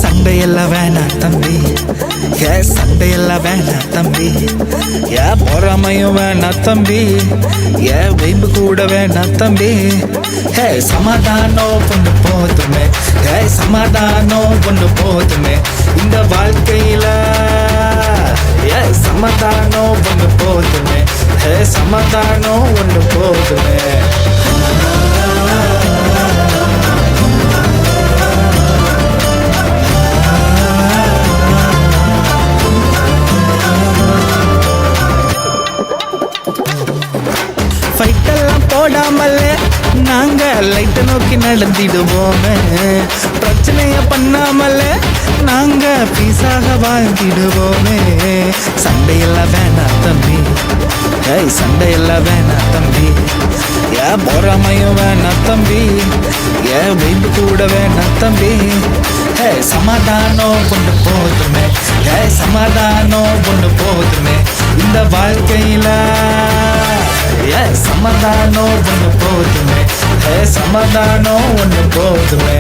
சண்டையெல்லாம் வேணாம் தம்பி, சண்டையெல்லாம் வேணாம் தம்பி, பொறாமையும் வேணாம் தம்பி, வைப்பு கூட வேணாம் தம்பி. சமாதானம் கொண்டு போதுமே, சமாதானம் கொண்டு போதுமே இந்த வாழ்க்கையில. சமாதானம் கொண்டு போதுமே, சமாதானம் ஒன்று போதுமே. ஃபைட்டெல்லாம் போடாமலே நாங்க லைட்டை நோக்கி நடந்திடுவோமே. பிரச்சனைய பண்ணாமலே நாங்க பீஸாக வாழ்ந்திடுவோமே. சண்டையெல்லாம் வேணாம் தம்பி, சண்டையெல்லாம் வேணாம் தம்பி, பொறாமையும் வேணாம் தம்பி, வைப்பு கூட வேணாம் தம்பி. சமாதானம் கொண்டு போதுமே, சமாதானம் கொண்டு போதுமே இந்த வாழ்க்கையில. சமாதானம் ஒன்று போதுமே, சமாதானம் ஒன்று போதுமே.